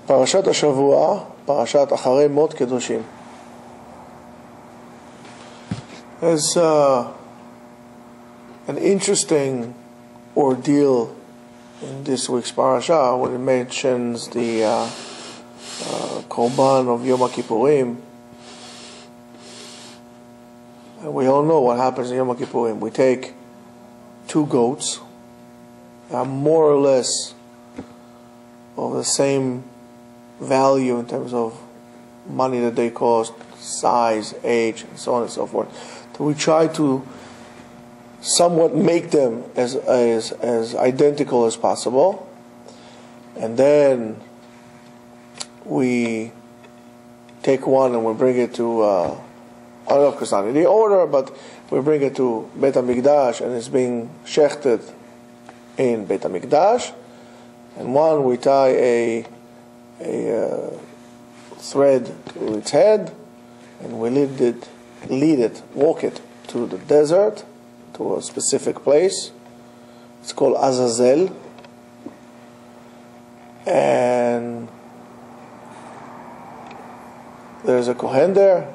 Parashat Hashavua, Parashat Acharei Mot-Kedoshim. There's an interesting ordeal in this week's Parasha when it mentions the Korban of Yom Kippurim. And we all know what happens in Yom Kippurim. We take two goats, more or less of the same value in terms of money that they cost, size, age, and so on and so forth. So we try to somewhat make them as identical as possible, and then we take one and we bring it to I don't know if it's not in the order, but we bring it to Beit HaMikdash and it's being shechted in Beit HaMikdash, and one we tie a thread to its head, and we walk it to the desert, to a specific place. It's called Azazel, and there's a Kohen there,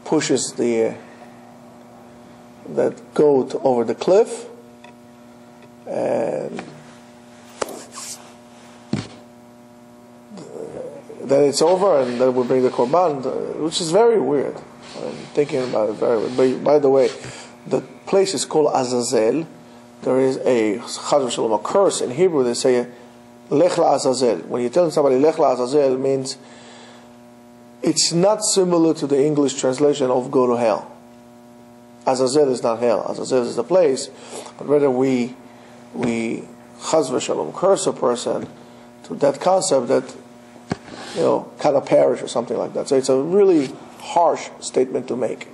pushes that goat over the cliff, and then it's over, and then we bring the Korban, which is very weird. I'm thinking about it very weird. But by the way, the place is called Azazel. There is a Chaz v'Shalom, a curse in Hebrew. They say Lech LaAzazel. When you tell somebody Lech LaAzazel, it means it's not similar to the English translation of go to hell. Azazel is not hell. Azazel is the place, but rather we Chaz v'Shalom curse a person to that concept that kind of perish or something like that. So it's a really harsh statement to make.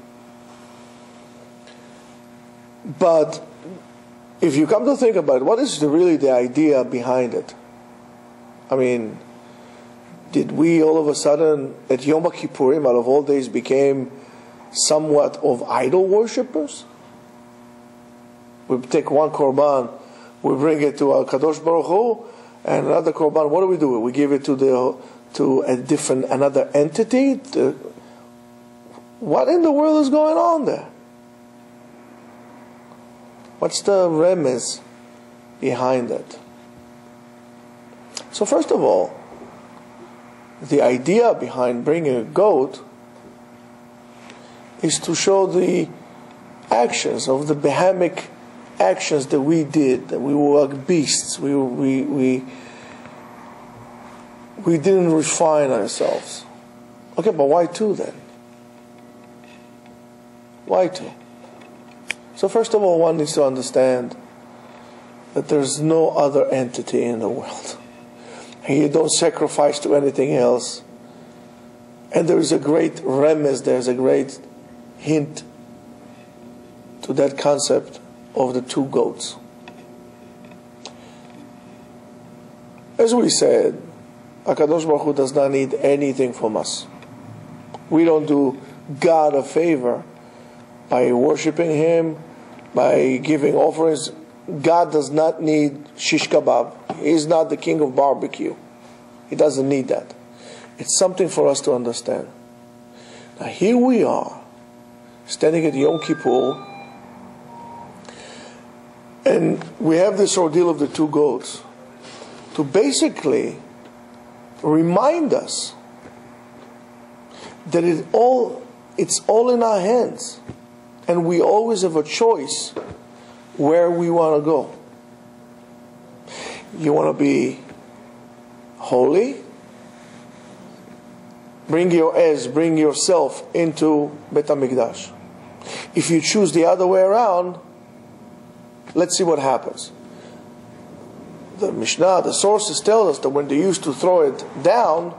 But if you come to think about it, what is really the idea behind it? I mean, did we all of a sudden at Yom Kippurim, out of all days, became somewhat of idol worshippers? We take one korban, we bring it to Al Kadosh Baruch Hu, and another korban. What do? We give it to another entity. What in the world is going on there? What's the remez behind it? So first of all, the idea behind bringing a goat is to show the actions of the behemic actions that we did, that we were like beasts. We didn't refine ourselves. Okay, but why two then? Why two? So first of all, one needs to understand that there's no other entity in the world. And you don't sacrifice to anything else. And there is a great remez, there's a great hint to that concept of the two goats. As we said, HaKadosh Baruch Hu does not need anything from us. We don't do God a favor by worshiping Him, by giving offerings. God does not need shish kebab. He is not the king of barbecue. He doesn't need that. It's something for us to understand. Now here we are, standing at Yom Kippur, and we have this ordeal of the two goats to basically remind us that it's all in our hands, and we always have a choice where we want to go. You want to be holy? Bring yourself into Beit HaMikdash. If you choose the other way around, let's see what happens. The Mishnah, the sources tell us that when they used to throw it down,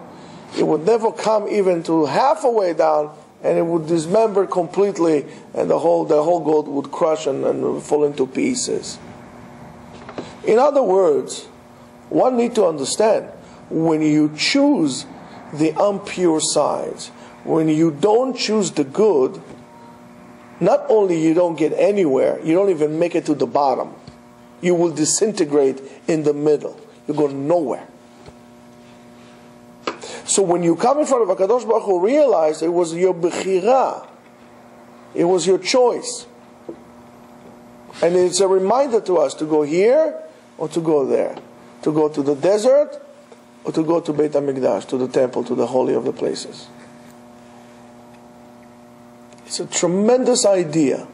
it would never come even to half a way down, and it would dismember completely, and the whole goat would crush and fall into pieces. In other words, one needs to understand, when you choose the impure sides, when you don't choose the good, not only you don't get anywhere, you don't even make it to the bottom. You will disintegrate in the middle. You go nowhere. So when you come in front of HaKadosh Baruch Hu, realize it was your bechira. It was your choice. And it's a reminder to us to go here or to go there. To go to the desert or to go to Beit HaMikdash, to the temple, to the holy of the places. It's a tremendous idea.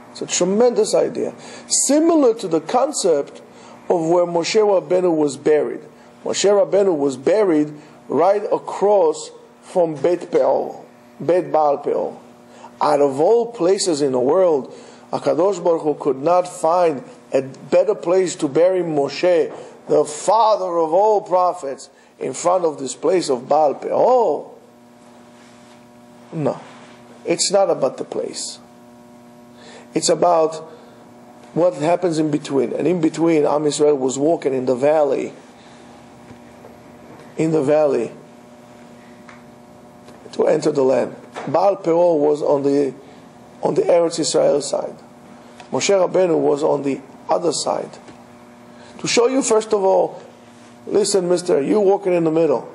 It's a tremendous idea. Similar to the concept of where Moshe Rabbeinu was buried. Moshe Rabbeinu was buried right across from Beit Peor, Beit Baal Peor. Out of all places in the world, HaKadosh Baruch Hu could not find a better place to bury Moshe, the father of all prophets, in front of this place of Baal Peor. No. It's not about the place. It's about what happens in between. And in between, Am Yisrael was walking in the valley. To enter the land. Baal Peor was on the Eretz Yisrael side. Moshe Rabbeinu was on the other side. To show you, first of all, listen, mister, you walking in the middle.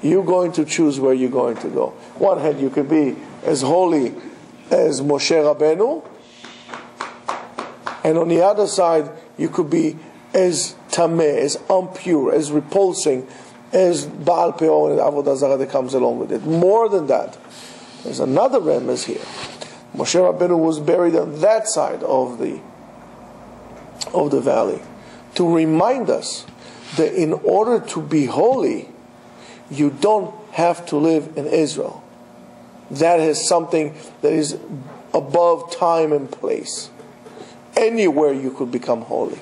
You're going to choose where you're going to go. One hand, you could be as holy as Moshe Rabbeinu, and on the other side, you could be as tameh, as impure, as repulsing as Baal Peor and Avodah Zarah that comes along with it. More than that, there's another remez here. Moshe Rabbeinu was buried on that side of the valley, to remind us that in order to be holy, you don't have to live in Israel. That is something that is above time and place. Anywhere you could become holy.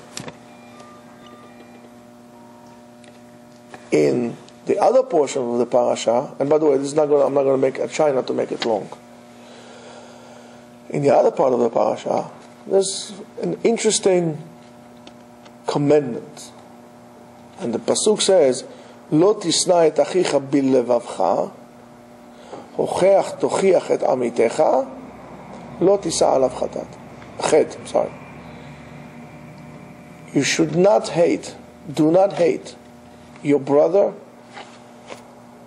In the other portion of the parasha, and by the way, I'm not going to try not to make it long. In the other part of the parasha, there's an interesting commandment. And the pasuk says, "Lo tisna et achicha bilevavcha, hocheach tochiach et amitecha, lo tisa alav chatat." Chet, sorry. You should not hate, do not hate your brother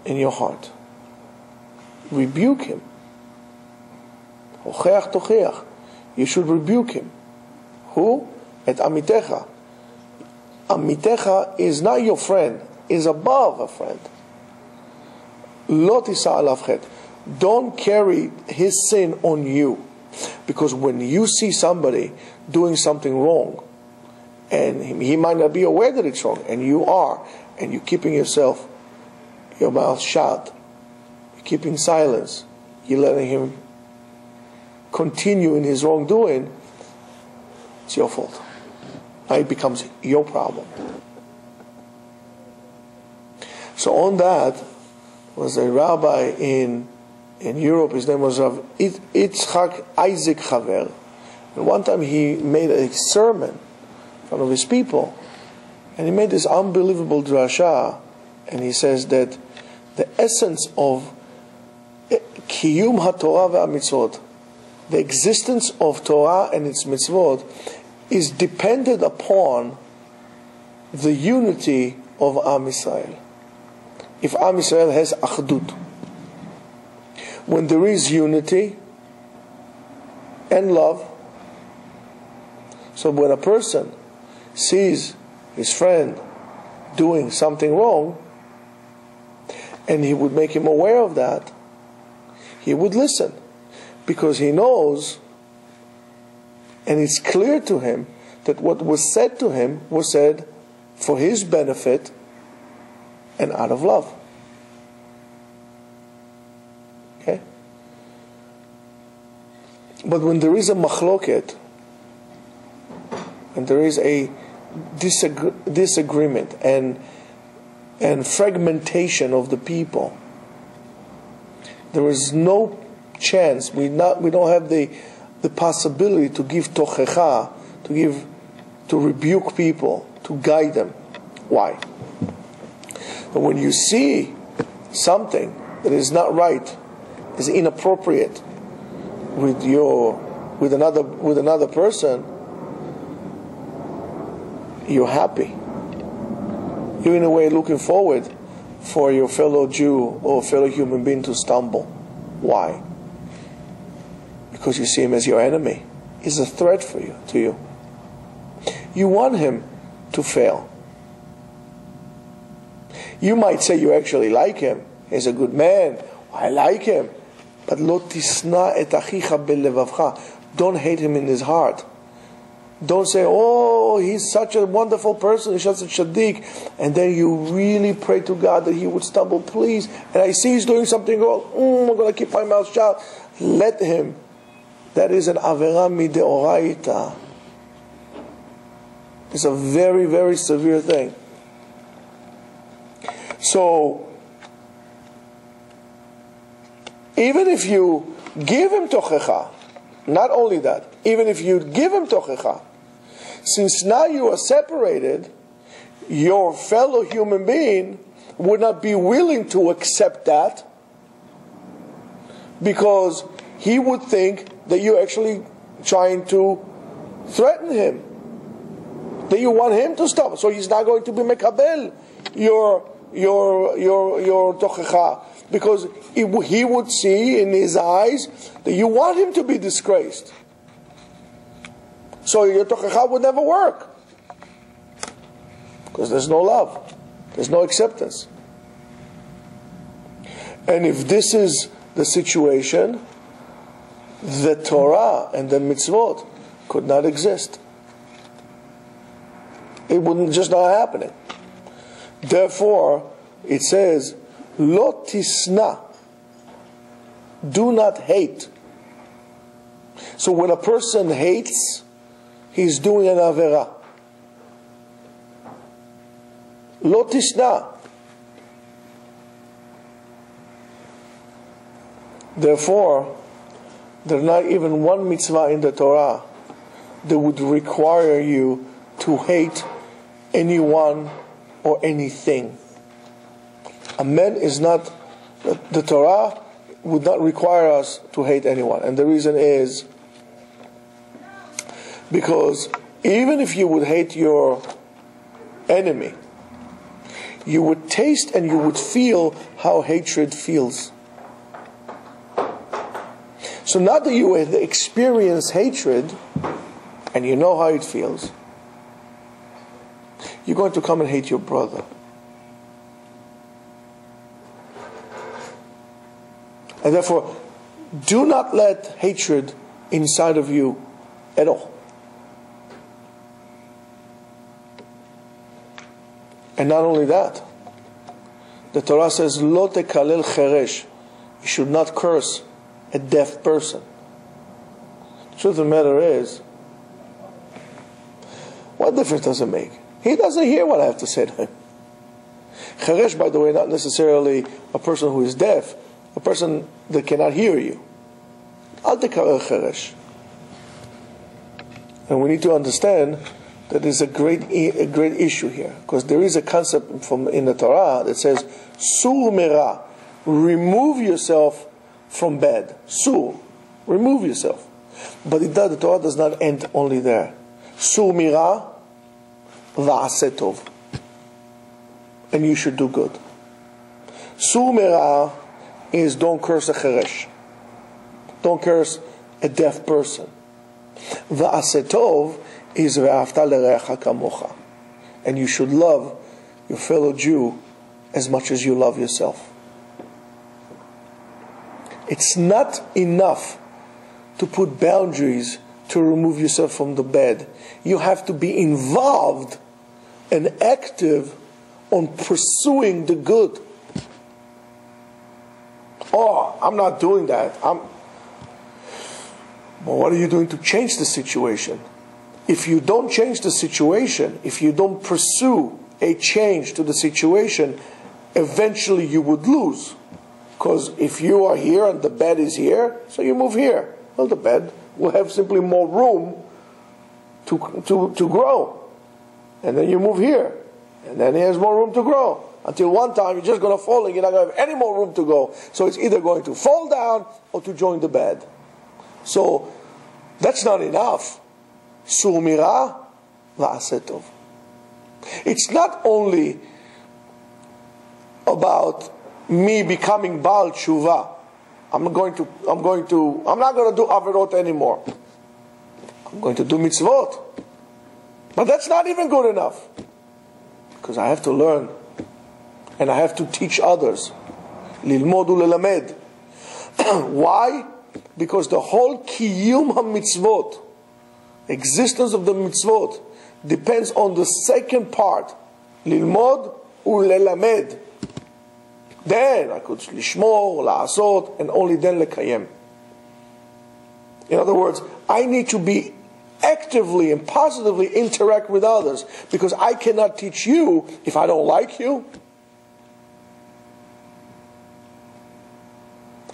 in your heart. Rebuke him. Hocheach tochiach. You should rebuke him. Who? Et amitecha. Amitecha is not your friend, is above a friend. Lo tisa alav chet. Don't carry his sin on you. Because when you see somebody doing something wrong, and he might not be aware that it's wrong, and you are, and you're keeping your mouth shut, you're keeping silence, you're letting him continue in his wrongdoing, it's your fault. Now it becomes your problem. So on that was a rabbi in Europe. His name was Rav Yitzchak Isaac Chaver. And one time he made a sermon in front of his people, and he made this unbelievable drasha, and he says that the essence of Kiyum HaTorah ve'amitzvot, the existence of Torah and its mitzvot, is dependent upon the unity of Am Yisrael. If Am Yisrael has achdut, when there is unity and love, so when a person sees his friend doing something wrong, and he would make him aware of that, he would listen, because he knows, and it's clear to him that what was said to him was said for his benefit and out of love. Okay? But when there is a machloket, and there is a disagreement and fragmentation of the people, there is no chance. We don't have the possibility to give tochecha, to rebuke people, to guide them. Why? But when you see something that is not right, is inappropriate with another person, you're happy. You're in a way looking forward for your fellow Jew or fellow human being to stumble. Why? Because you see him as your enemy. He's a threat for you, to you. You want him to fail. You might say you actually like him. He's a good man. I like him. But lo tisna et achicha belevavcha. Don't hate him in his heart. Don't say, oh, he's such a wonderful person, he's such a tzaddik. And then you really pray to God that he would stumble, please. And I see he's doing something wrong. I'm going to keep my mouth shut. Let him. That is an avera mideoraita. It's a very, very severe thing. So, even if you give him tochecha, not only that, even if you give him tochecha, since now you are separated, your fellow human being would not be willing to accept that, because he would think that you're actually trying to threaten him, that you want him to stop. So he's not going to be mekabel your tochecha, because he would see in his eyes that you want him to be disgraced. So your tochecha would never work, because there's no love, there's no acceptance. And if this is the situation, the Torah and the mitzvot could not exist. It wouldn't, just not happening. Therefore, it says, Lo tisna, do not hate. So when a person hates, he's doing an avera. Lo tisna. Therefore, there's not even one mitzvah in the Torah that would require you to hate anyone or anything. A man is not, the Torah would not require us to hate anyone. And the reason is because even if you would hate your enemy, you would taste and you would feel how hatred feels. So now that you have experienced hatred and you know how it feels, you're going to come and hate your brother. And therefore, do not let hatred inside of you at all. And not only that, the Torah says, Lo tekalel cheresh. You should not curse a deaf person. The truth of the matter is, what difference does it make? He doesn't hear what I have to say to him. Cheresh, by the way, not necessarily a person who is deaf, a person that cannot hear you. Al tekalel cheresh. And we need to understand that there's a great issue here, because there is a concept in the Torah that says, Sur mera, remove yourself from bad. Sur, remove yourself. But the Torah does not end only there. Sur mera, va'aseh tov. And you should do good. Sur mera is don't curse a cheresh. Don't curse a deaf person. Va'aseh tov is ve'afta l'reacha kamocha. And you should love your fellow Jew as much as you love yourself. It's not enough to put boundaries to remove yourself from the bed. You have to be involved and active on pursuing the good. Oh, I'm not doing that. Well, what are you doing to change the situation? If you don't change the situation, if you don't pursue a change to the situation, eventually you would lose. Because if you are here and the bed is here, so you move here. Well, the bed will have simply more room to grow. And then you move here. And then it has more room to grow. Until one time you're just going to fall and you're not going to have any more room to go. So it's either going to fall down or to join the bed. So that's not enough. Sur mira va'aseh tov. It's not only about me becoming Baal Tshuva. I'm not going to do Averot anymore. I'm going to do mitzvot. But that's not even good enough. Because I have to learn. And I have to teach others. Lilmod ulelamed. Why? Because the whole kiyum ha-mitzvot, existence of the mitzvot, depends on the second part. Lilmod ulelamed. Then I could lishmor, la'asot, and only then lekayem. In other words, I need to be actively and positively interact with others, because I cannot teach you if I don't like you.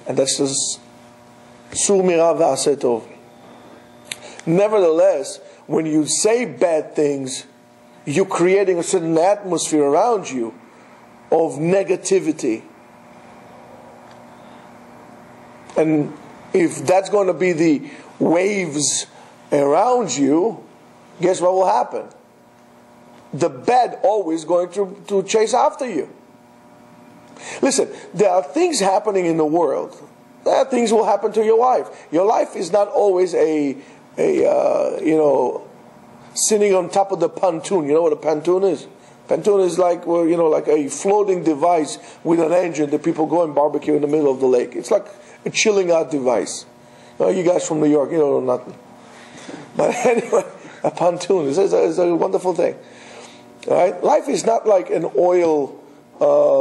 And that's just sur mira v'aseh tov. Nevertheless, when you say bad things, you're creating a certain atmosphere around you of negativity. And if that's going to be the waves around you, guess what will happen? The bad always going to chase after you. Listen, there are things happening in the world. There are things will happen to your life. Your life is not always sitting on top of the pontoon. You know what a pontoon is? Pontoon is like, like a floating device with an engine that people go and barbecue in the middle of the lake. It's like a chilling out device. You guys from New York, you know nothing. But anyway, a pontoon is a wonderful thing. All right? Life is not like an oil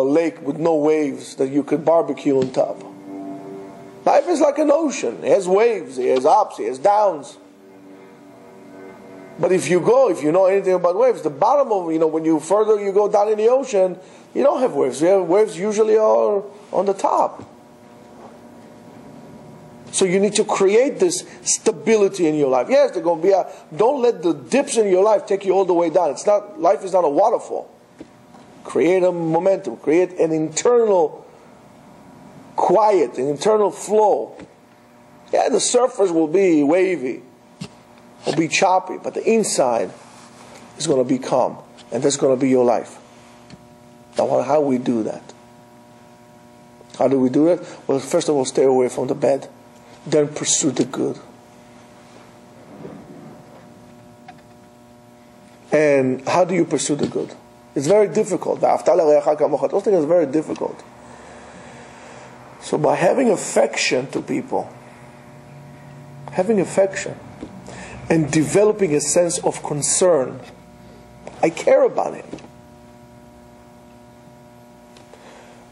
lake with no waves that you could barbecue on top. Life is like an ocean. It has waves, it has ups, it has downs. But if you know anything about waves, the bottom of, when you go down in the ocean, you don't have waves. Waves usually are on the top. So you need to create this stability in your life. Yes, they're going to be don't let the dips in your life take you all the way down. Life is not a waterfall. Create a momentum. Create an internal quiet, an internal flow. Yeah, the surface will be wavy, will be choppy, but the inside is going to be calm. And that's going to be your life. Now, how do we do that? How do we do it? Well, first of all, stay away from the bad. Then pursue the good. And how do you pursue the good? It's very difficult. Those things are very difficult. So by having affection to people, having affection, and developing a sense of concern, I care about him.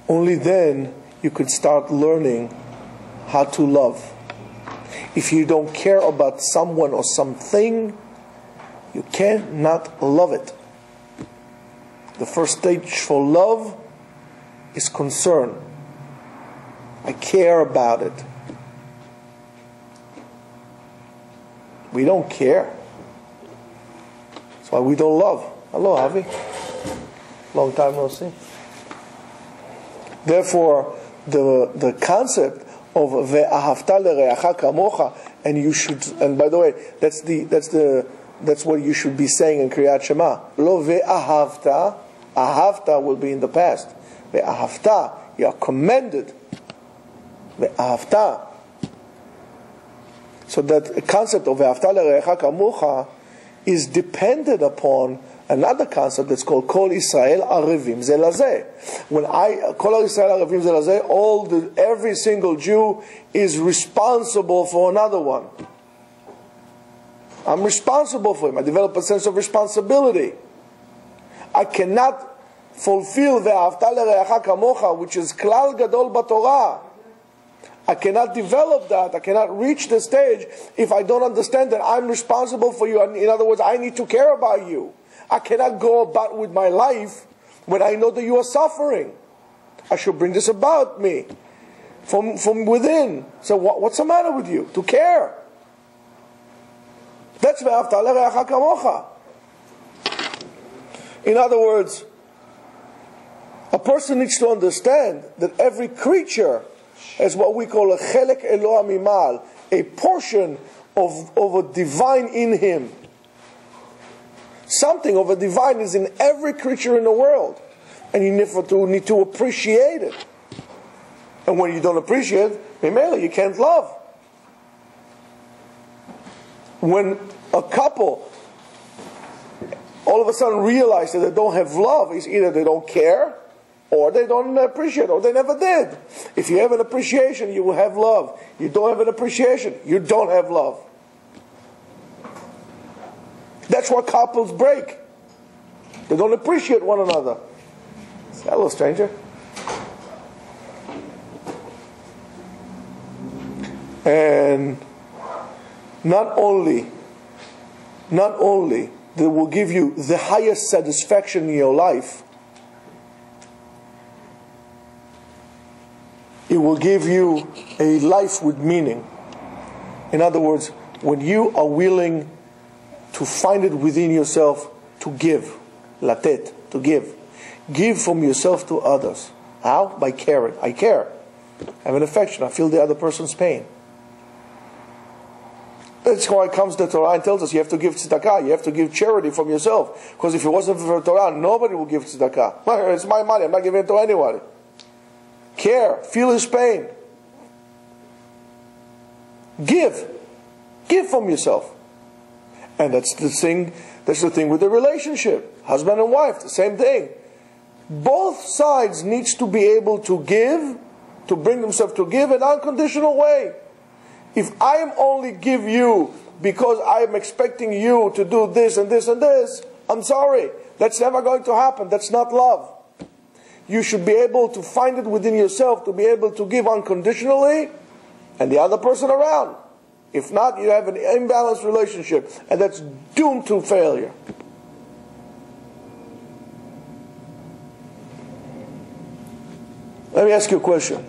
Only then you could start learning how to love. If you don't care about someone or something, you cannot love it. The first stage for love is concern. I care about it. We don't care. That's why we don't love. Hello, Avi. Long time no see. Therefore, the concept of ve'ahavta l'reacha kamocha, and by the way, that's what you should be saying in Kriyat Shema. Lo ve'ahavta, ahavta will be in the past. Ve'ahavta, you are commended. Ve'ahavta. So that concept of ve'ahavta l'reacha kamocha is dependent upon another concept that's called Kol Israel Arevim Ze Lazeh. When Kol Israel Arevim Ze Lazeh, every single Jew is responsible for another one. I'm responsible for him. I develop a sense of responsibility. I cannot fulfill Ve'ahavta l'reacha kamocha, which is Klal Gadol b'Torah. I cannot develop that. I cannot reach the stage if I don't understand that I'm responsible for you. In other words, I need to care about you. I cannot go about with my life when I know that you are suffering. I should bring this about me from within. So what's the matter with you? To care. That's ve'ahavta l'reacha kamocha. In other words, a person needs to understand that every creature has what we call a chelek Eloah mimal, a portion of a divine in him. Something of a divine is in every creature in the world. And you need to appreciate it. And when you don't appreciate it, you can't love. When a couple all of a sudden realize that they don't have love, it's either they don't care, or they don't appreciate, or they never did. If you have an appreciation, you will have love. You don't have an appreciation, you don't have love. That's why couples break. They don't appreciate one another. Hello, stranger. And not only they will give you the highest satisfaction in your life, it will give you a life with meaning. In other words, when you are willing to find it within yourself to give, latet, to give from yourself to others. How? By caring. I care. I have an affection. I feel the other person's pain. That's why it comes to Torah and tells us you have to give tzedakah, you have to give charity from yourself. Because if it wasn't for Torah, nobody will give tzedakah. It's my money, I'm not giving it to anybody. Care, feel his pain. Give from yourself. And that's the thing with the relationship. Husband and wife, the same thing. Both sides needs to be able to give, to bring themselves to give in an unconditional way. If I am only give you because I am expecting you to do this and this and this, I'm sorry. That's never going to happen. That's not love. You should be able to find it within yourself to be able to give unconditionally and the other person around. If not, you have an imbalanced relationship and that's doomed to failure. Let me ask you a question.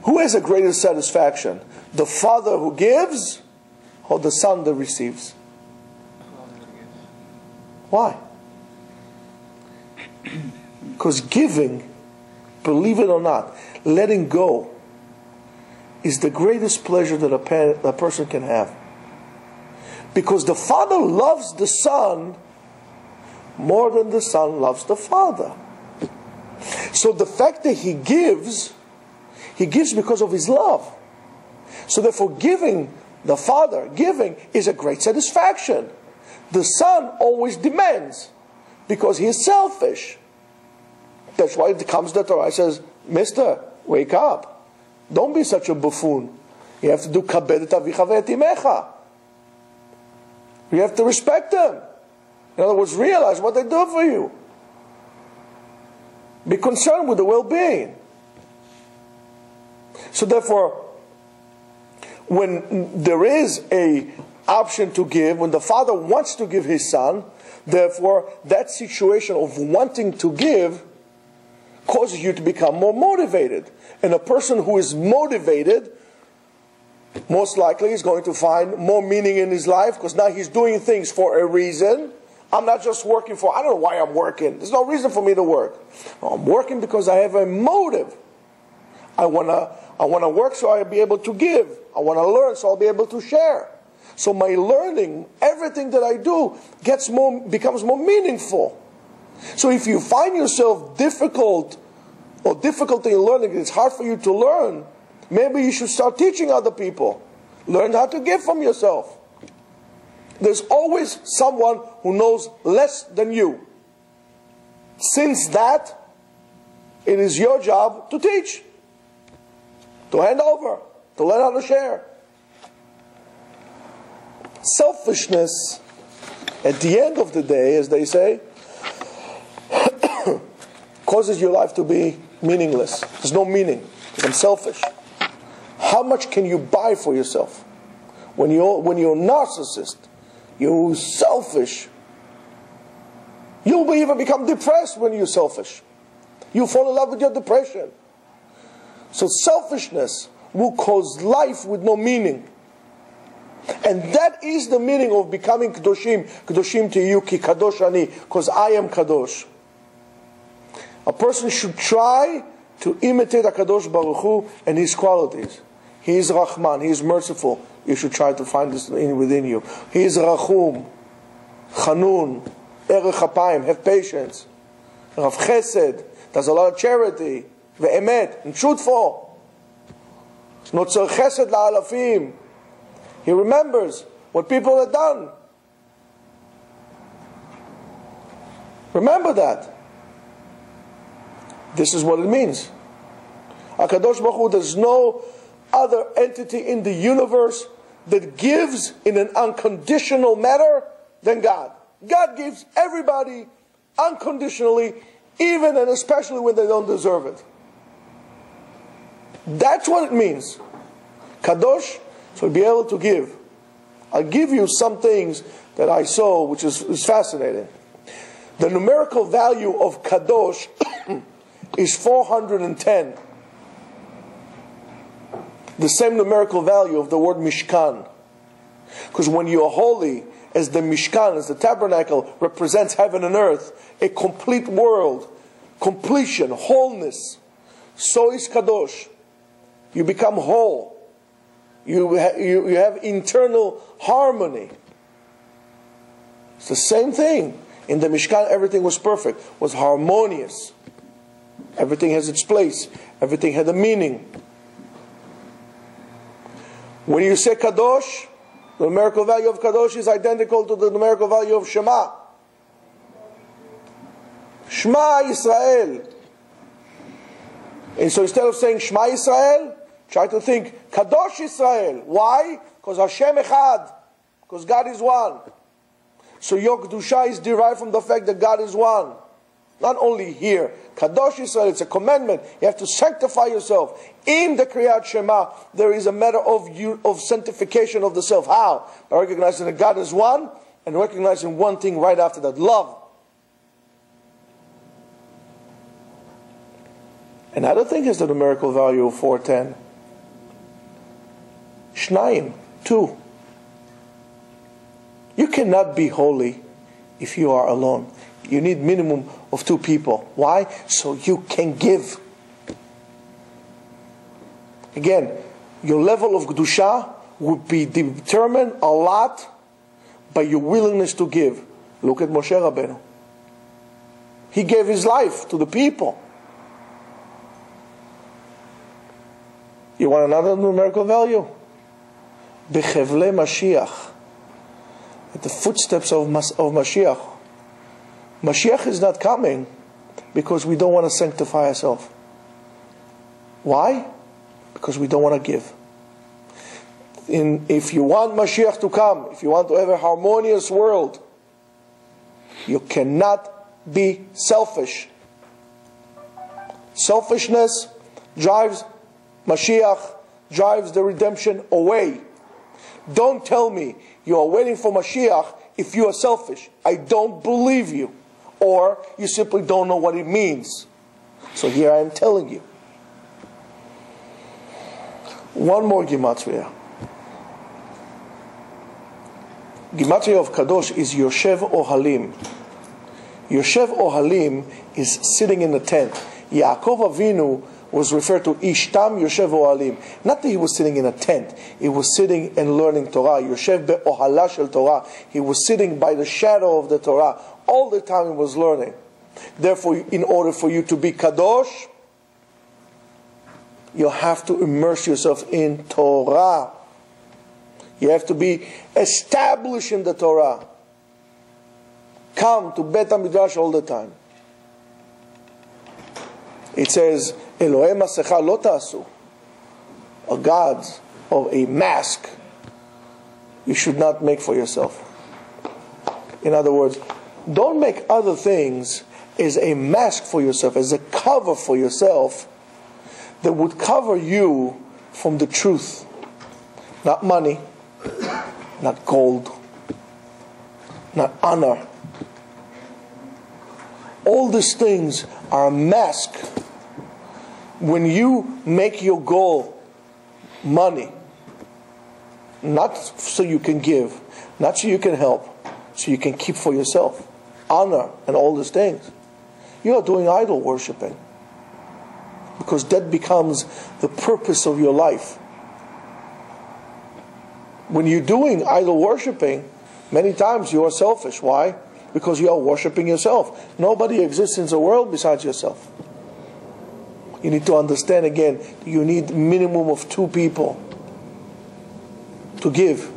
Who has the greatest satisfaction? The father who gives or the son that receives? Why? Because giving, believe it or not, letting go is the greatest pleasure that a person can have. Because the father loves the son more than the son loves the father. So the fact that he gives because of his love. So therefore the father giving is a great satisfaction. The son always demands because he is selfish. That's why it comes the Torah says, Mister, wake up. Don't be such a buffoon. You have to do kabed et avicha ve'et imecha. You have to respect them. In other words, realize what they do for you. Be concerned with the well-being. So therefore, when there is a option to give, when the father wants to give his son, therefore that situation of wanting to give causes you to become more motivated. And a person who is motivated most likely is going to find more meaning in his life because now he's doing things for a reason. I'm not just working for, I don't know why I'm working. There's no reason for me to work. No, I'm working because I have a motive. I want to work so I'll be able to give. I want to learn so I'll be able to share. So my learning, everything that I do becomes more meaningful. So if you find yourself difficulty in learning, it's hard for you to learn, maybe you should start teaching other people. Learn how to give from yourself. There's always someone who knows less than you. Since that, it is your job to teach, to hand over, to learn how to share. Selfishness, at the end of the day, as they say, causes your life to be meaningless. There's no meaning because I'm selfish. How much can you buy for yourself? When you're a narcissist, you're selfish. You'll even become depressed when you're selfish. You'll fall in love with your depression. So selfishness will cause life with no meaning. And that is the meaning of becoming Kedoshim. Kedoshim to you, ki kadosh ani, because I am kadosh. A person should try to imitate HaKadosh Baruch Hu and His qualities. He is Rahman, He is merciful. You should try to find this within you. He is Rachum, Chanun, Erech Hapayim, have patience. Rav Chesed, does a lot of charity, ve'emet, and truthful. Notzer Chesed la'alafim. He remembers what people have done. Remember that. This is what it means. HaKadosh Baruch Hu, there's no other entity in the universe that gives in an unconditional manner than God. God gives everybody unconditionally, even and especially when they don't deserve it. That's what it means. Kadosh, so be able to give. I'll give you some things that I saw, which is fascinating. The numerical value of Kadosh is 410. The same numerical value of the word Mishkan. Because when you are holy, as the Mishkan, as the tabernacle, represents heaven and earth, a complete world, completion, wholeness, so is Kadosh. You become whole. You have internal harmony. It's the same thing. In the Mishkan, everything was perfect, was harmonious. Everything has its place. Everything had a meaning. When you say Kadosh, the numerical value of Kadosh is identical to the numerical value of Shema. Shema Yisrael. And so instead of saying Shema Yisrael, try to think Kadosh Yisrael. Why? Because Hashem Echad. Because God is one. So your Kedusha is derived from the fact that God is one. Not only here. Kadosh Yisrael, it's a commandment. You have to sanctify yourself. In the Kriyat Shema, there is a matter of sanctification of the self. How? By recognizing that God is one, and recognizing one thing right after that. Love. Another thing is the numerical value of 410. Shnayim, 2. You cannot be holy if you are alone. You need minimum of 2 people. Why? So you can give. Again, your level of Kedusha would be determined a lot by your willingness to give. Look at Moshe Rabbeinu. He gave his life to the people. You want another numerical value? Bechevle Mashiach. At the footsteps of Mashiach. Mashiach is not coming because we don't want to sanctify ourselves. Why? Because we don't want to give. If you want Mashiach to come, if you want to have a harmonious world, you cannot be selfish. Selfishness drives Mashiach, drives the redemption away. Don't tell me you are waiting for Mashiach if you are selfish. I don't believe you. Or you simply don't know what it means. So here I am telling you. One more Gematria. Gematria of Kadosh is Yoshev Ohalim. Yoshev Ohalim is sitting in a tent. Yaakov Avinu was referred to Ishtam Yoshev Ohalim. Not that he was sitting in a tent. He was sitting and learning Torah. Yoshev Be'ohala Shel Torah. He was sitting by the shadow of the Torah. All the time he was learning. Therefore, in order for you to be Kadosh, you have to immerse yourself in Torah. You have to be established in the Torah. Come to Bet HaMidrash all the time. It says, Elohei Masecha lo ta'asu. A god of a mask you should not make for yourself. In other words, don't make other things as a mask for yourself, as a cover for yourself that would cover you from the truth. Not money, not gold, not honor. All these things are a mask. When you make your goal money, not so you can give, not so you can help, so you can keep for yourself, honor and all these things, you are doing idol worshiping. Because that becomes the purpose of your life. When you're doing idol worshiping, many times you are selfish. Why? because you are worshipping yourself. Nobody exists in the world besides yourself. You need to understand again, you need minimum of 2 people to give.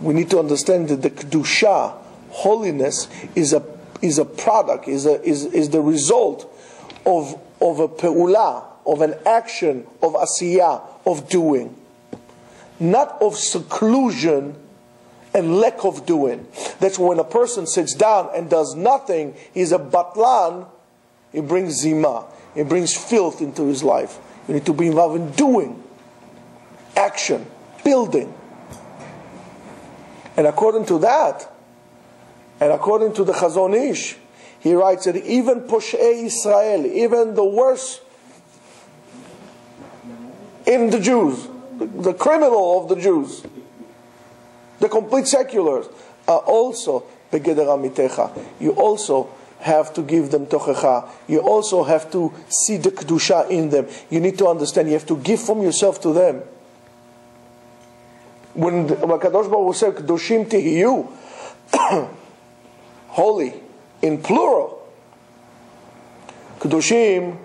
We need to understand that the Kedusha, holiness, is a product, is the result of a pe'ula, of an action, of asiyah, of doing. Not of seclusion and lack of doing. That's when a person sits down and does nothing, he's a batlan, he brings zima, he brings filth into his life. You need to be involved in doing, action, building. And according to that, and according to the Chazon Ish, he writes that even Poshei Israel, even the worst in the Jews, the criminal of the Jews, the complete seculars, are also begeder amitecha. You also have to give them tochecha. You also have to see the kedusha in them. You need to understand, you have to give from yourself to them. When Kadosh Baruch Hu said, Kedoshim tihiyu, holy, in plural. Kedoshim,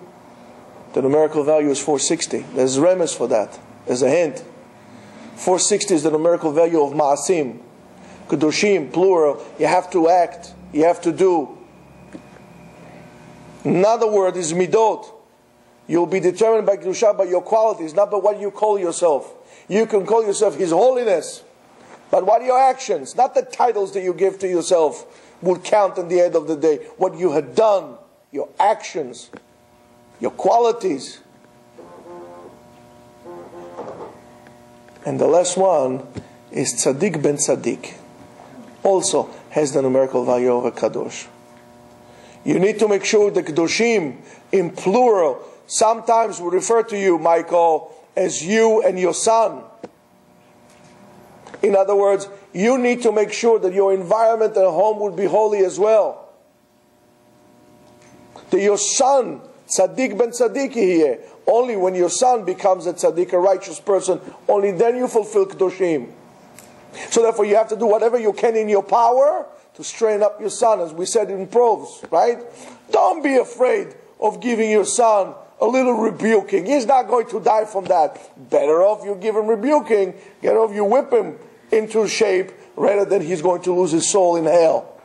the numerical value is 460. There's remes for that. There's a hint. 460 is the numerical value of ma'asim. Kedoshim, plural. You have to act. You have to do. Another word is midot. You'll be determined by kedusha, by your qualities, not by what you call yourself. You can call yourself His Holiness, but what are your actions? Not the titles that you give to yourself will count at the end of the day. What you had done, your actions, your qualities. And the last one is Tzaddik ben Tzaddik. Also has the numerical value of a Kadosh. You need to make sure the Kedoshim, in plural, sometimes we refer to you, Michael, as you and your son. In other words, you need to make sure that your environment at home would be holy as well. That your son, Tzaddik ben Tzaddik here, only when your son becomes a Tzaddik, a righteous person, only then you fulfill Kedoshim. So therefore you have to do whatever you can in your power to strain up your son, as we said in Proverbs, right? Don't be afraid of giving your son a little rebuking. He's not going to die from that. Better off you give him rebuking, better off you whip him into shape, rather than he's going to lose his soul in hell.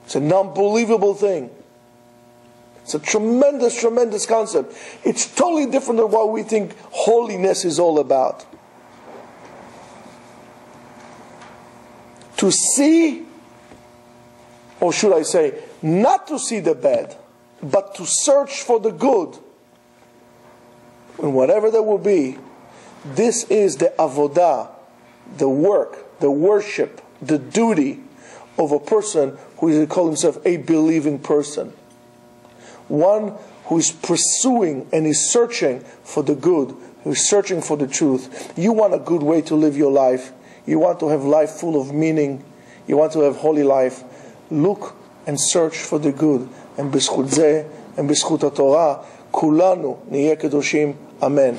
It's an unbelievable thing. It's a tremendous, tremendous concept. It's totally different than what we think holiness is all about. To see, or should I say, not to see the bad, but to search for the good. And whatever there will be, this is the avodah, the work, the worship, the duty of a person who is call himself a believing person. One who is pursuing and is searching for the good, who is searching for the truth. You want a good way to live your life. You want to have life full of meaning. You want to have holy life. Look and search for the good. And בזכות זה, and בזכות התורה, כולנו נהיה קדושים. אמן.